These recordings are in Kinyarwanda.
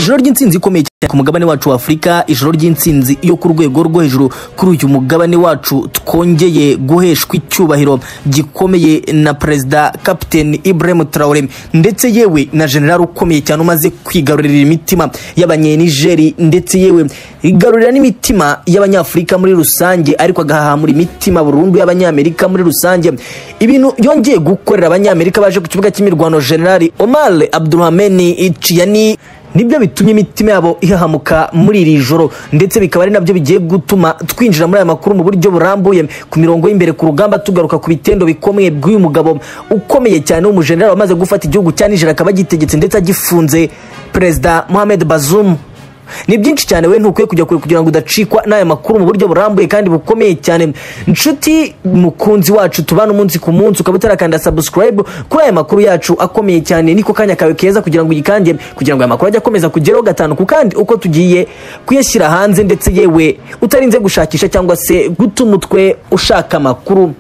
ijoro ry'intsinzi ikomeye cyane ku mugabane wacu wa Afrika, ijoro ry'intsinzi yo ku rwego rwo hejuru kuri uyu mugabane wacu twongeye guheshwa icyubahiro gikomeye na Perezida Captain Ibrahim Traoré ndetse yewe na general ukomeye cyane umaze kwigarurira imitima y'abanyenigeri ndetse yewe igarurira n'imitima y'abanyafrika muri rusange, ariko agahahamura imitima burundu y'abanyamerika muri rusange. Ibintu yongeye gukorera abanyamerika baje ku kibuga cy'imirwano General Omar Abdulrahman Chiani nibyo bitumye imitima yabo ihahamuka muri iri joro, ndetse bikaba ari nabyo bigiye gutuma twinjira muri aya makuru mu buryo burambuye ku mirongo y'imbere ku rugamba, tugaruka ku bitendo bikomeye bw'uyu mugabo ukomeye cyane w'umujenerali wamaze gufata igihugu cya Niger akaba gitegetse ndetse agifunze, Perezida Mohamed Bazoum. Ni byinshi cyane we ntukwiye kujya kure kugira ngo udacikwa n'aya makuru mu buryo burambuye kandi bukomeye cyane. Nshuti mukunzi wacu tubana umunsi ku munsi, ukaba utarakanda subscribe kuri aya makuru yacu akomeye cyane, niko kanya kawe keza kugira ngo uyikange kugira ngo aya makuru ajye akomeza kugeraho gatanu ku kandi uko tugiye kuyashyira hanze, ndetse yewe utarinze gushakisha cyangwa se guta umutwe ushaka amakuru.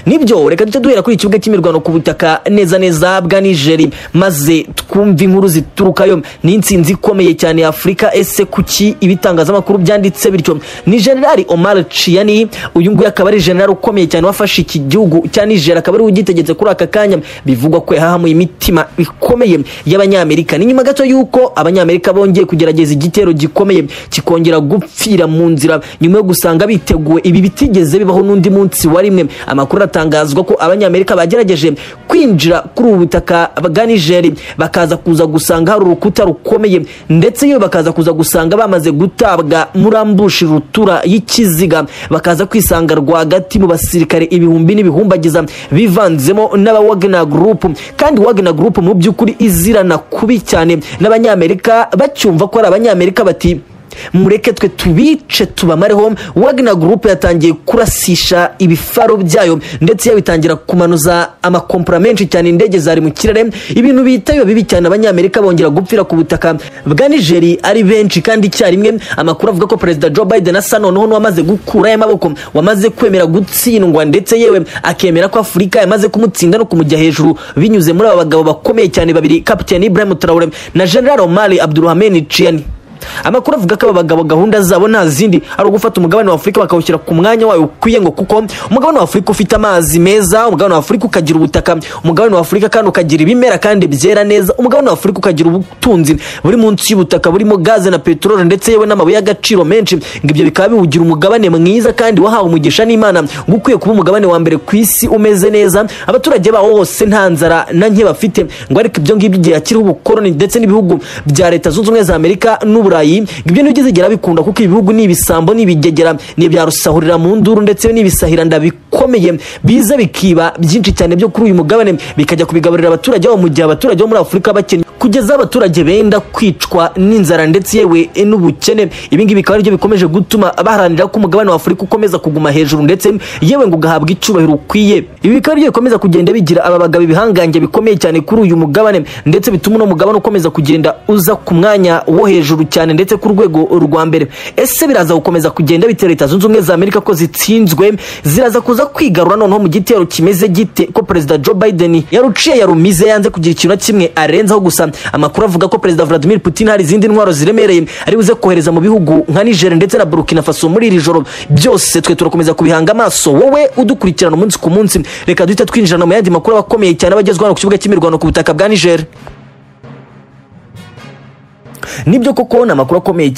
Nibyo reka duce duhera kuri ikibuga cy'imirwano ku butaka neza bwa Niger, maze twumva inkuru ziturukayo. Ni intsinzi ikomeye cyane ya Afrika. Ese kuki ibitangazamakuru byanditse bityo? Ni General Omar Chiani, uyu nguyu akaba ari general ukomeye cyane wafashe iki gihugu cya Niger, akaba ari ugitegetse kuri aka kanya. Bivugwa ko yahahamuye imitima ikomeye y'abanyamerika. Ni nyuma gato yuko abanyamerika bongeye kugerageza igitero gikomeye kikongera gupfira mu nzira nyuma yo gusanga biteguwe ibi bitigeze bibaho n'undi munsi wa rimwe. Amakuru atangazwa ko abanyamerika bagerageje kwinjira kuri ubu butaka bwa Niger, bakaza kuza gusanga hari urukuta rukomeye, ndetse yo bakaza kuza gusanga bamaze gutabwa muri ambushi rutura y'ikiziga, bakaza kwisanga rwagati mu basirikare ibihumbi n'ibihumbagiza bivanzemo n'aba Wagner Group. Kandi Wagner Group mu by'ukuri izirana kubi cyane n'abanyamerika, bacyumva ko ari abanyamerika bati mureke twe tubice tubamareho. Wagner Group yatangiye kurasisha ibifaro byayo, ndetse yabitangira kumanuza amakompra menshi cyane, indege zari mu kirere, ibintu bitayo bibi cyane. Abanyamerika bongera gupfira ku butaka bwa Niger ari benshi kandi icyarimwe. Amakuru avuga ko Perezida Joe Biden asa noneho wamaze gukura y'amaboko, wamaze kwemera gutsindwa, ndetse yewe akemera ko Afrika yamaze kumutsinda no kumujya hejuru binyuze muri aba bagabo bakomeye cyane babiri, Captain Ibrahim Traoré na General Omar Abdulrahman Chiani. Amakuru avuga ko abagabo gahunda zabo nta zindi ari ugufata umugabane wa Afrika bakawushyira ku mwanya wayo ukwiye, ngo kuko umugabane wa Afrika ufite amazi meza, umugabane wa Afrika ukagira ubutaka, umugabane wa Afrika kandi ukagira ibimera kandi byera neza, umugabane wa Afrika ukagira ubutunzi buri munsi y'ubutaka burimo gaze na petrole ndetse yewe n'amabuye y'agaciro menshi. Ngibyo bikaba biwugira umugabane mwiza kandi wahawe umugisha n'Imana, ngo ukwiye kuba umugabane wa mbere ku isi umeze neza, abaturage bawo hose nta nzara na nke bafite. Ngo ariko ibyo ngibyo igihe akiriho ubukoroni ndetse n'ibihugu bya Leta Zunze Ubumwe za Amerika n'Uburayi, ibyo nibigezegera bikunda kuko ibihugu n'ibisambo n'ibigegera n'ibyarusahurira mu nduru ndetse n'ibisahira ndabikomeye biza bikiba byinshi cyane byo kuri uyu mugabane, bikajya kubigaburira abaturage bo mu gihe abaturage bo muri Afrika bakennye kugeza abaturage benda kwicwa n'inzara ndetse yewe n'ubukene. Ibi ngibi bikaba aribyo bikomeje gutuma baharanira ko umugabane wa Afrika ukomeza kuguma hejuru ndetse yewe ngo ugahabwa icyubahiro ukwiye. Ibi bikaba aribyo bikomeza kugenda bigira aba bagabo ibihangange bikomeye cyane kuri uyu mugabane, ndetse bituma no mugabane ukomeza kugenda uza ku mwanya wo hejuru cyane ndetse ku rwego rwa mbere. Ese biraza gukomeza kugenda bitera Leta Zunze Ubumwe za Amerika ko zitsinzwe, ziraza kuza kwigarura noneho mu gitero kimeze gite ko Perezida Joe Biden yaruciye yarumize, yanze kugira ikintu kimwe arenzaho. Gusa amakuru avuga ko Perezida Vladimir Putin hari izindi ntwaro ziremereye ari buze kohereza mu bihugu nka Niger ndetse na Burkina Faso muri iri joro. Byose twe turakomeza kubihanga amaso, wowe udukurikirana umunsi ku munsi. Reka duhita twinjirana mu yandi makuru akomeye cyane abagezweho ku kibuga cy'imirwano ku butaka bwa Niger. Nibyo koko na makuru akomeye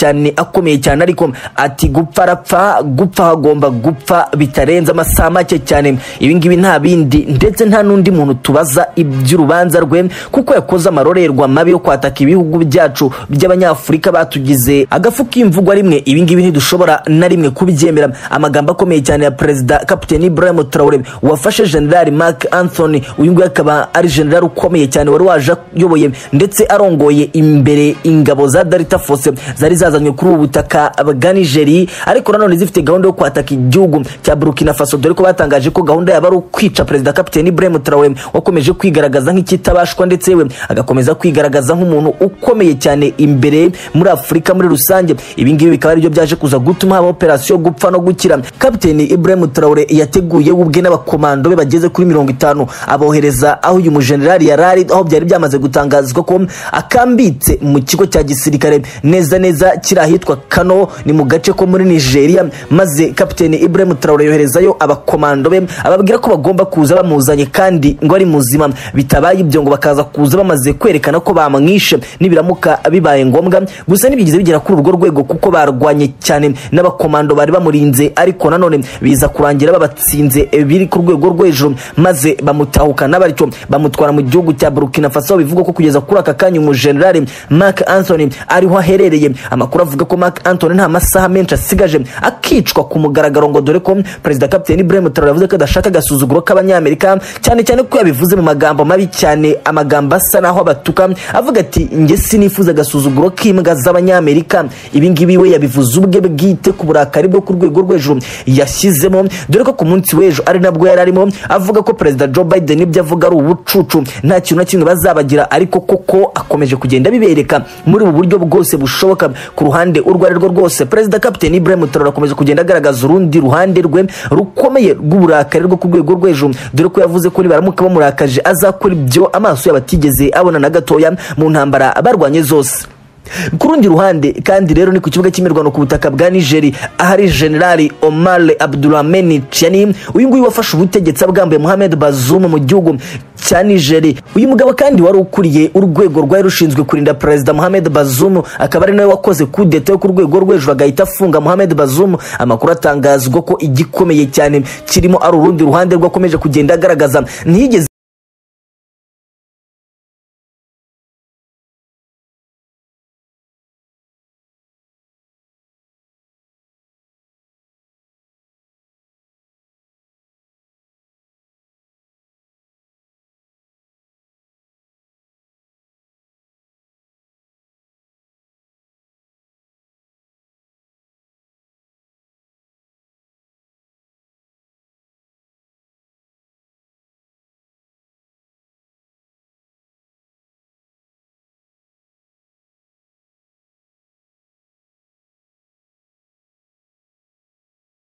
cyane ariko ati gupfa arapfa, gupfa hagomba gupfa bitarenza amasaha make cyane. Ibi ngibi nta bindi ndetse nta nundi muntu tubaza iby'urubanza rwe, kuko yakoze amarorerwa mabi yo kwataka ibihugu byacu by'abanyafurika batugize agafu k'imvugwa rimwe. Ibi ngibi ntidushobora na rimwe kubyemera. Amagambo akomeye cyane ya Perezida Captain Ibrahim Traoré wafashe General Mark Anthony, uyu nguyu akaba ari general ukomeye cyane wari waje yoboye ndetse arongoye imbere ingabo za Delta Force zari zazanywe kuri ubu butaka bwa Niger, ariko nanone zifite gahunda yo kwataka igihugu cya Burkina Faso, dore ko batangaje ko gahunda yaba ari ukwica Perezida Captain Ibrahim Traoré wakomeje kwigaragaza nk'ikitabashwa, ndetse yewe agakomeza kwigaragaza nk'umuntu ukomeye cyane imbere muri Afrika muri rusange. Ibi ngibi bikaba aribyo byaje kuza gutuma haba operation gupfa no gukira. Captain Ibrahim Traoré yateguye ubwe n'abakomando be bageze kuri 50 abohereza aho uyu mujenerali yarari, aho byari byamaze gutangazwa ko akambitse mu kigo cya gisirikare neza neza kiri ahitwa Kano ni mu gace ko muri Nigeria, maze Kapiteni Ibrahim Traoré yoherezayo abakomando be ababwira ko bagomba kuza bamuzanye kandi ngo ari muzima, bitabaye ibyo ngo bakaza kuza bamaze kwerekana ko bamwishe nibiramuka bibaye ngombwa. Gusa nibigize bigera kuri urwo rwego kuko barwanye cyane n'abakomando bari bamurinze, ariko nanone biza kurangira babatsinze biri ku rwego rw'ejuru, maze bamutahukana baricyo bamutwara mu gihugu cya Burkina Faso. Bivuga ko kugeza kuri aka kanya umujenerali Marc Anthony ariho aherereye. Amakuru avuga ko Marc Anthony nta masaha menshi asigaje akicwa ku mugaragaro, ngo dore ko Perezida Kapiteni Ibrahim Traoré yavuze ko adashaka agasuzuguro k'abanyamerika, cyane cyane ko yabivuze mu magambo mabi cyane, amagambo asa naho abatuka, avuga ati nge sinifuza agasuzuguro k'imbwa z'abanyamerika. Ibi ngibi we yabivuze ubwe bwite ku burakari bwo ku rwego rw'ejuru yashyizemo, dore ko ku munsi w'ejo ari nabwo yari arimo avuga ko Perezida Joe Biden ibyo avuga ari ubucucu, nta kintu na kimwe bazabagira, ariko koko akomeje kugenda bibereka muri ubu buryo bwose bushoboka. Ku ruhande urwo ari rwo rwose, Perezida Kapiteni Ibrahim Traoré akomeje kugenda agaragaza urundi ruhande rwe rukomeye rw'uburakari rwo ku rwego rw'ejuru, dore ko yavuze ko nibaramuka bamurakaje azakora ibyo amaso y'abatigeze abona na gatoya mu ntambara barwanye zose. Ku rundi ruhande kandi rero ni ku kibuga cy'imirwano ku butaka bwa Nigeria, ahari Generali Omar Abdulrahman Tiani, uyu nguyu wafashe ubutegetsi bwambaye Mohamed Bazoum mu gihugu cya Nigeria. Uyu mugabo kandi wari ukuriye urwego rwari rushinzwe kurinda Perezida Mohamed Bazoum, akaba ari nawe wakoze kudeta yo ku rwego rw'ejuru agahita afunga Mohamed Bazoum. Amakuru atangazwa ko igikomeye cyane kirimo ari urundi ruhande rwakomeje kugenda agaragaza ntiyigeze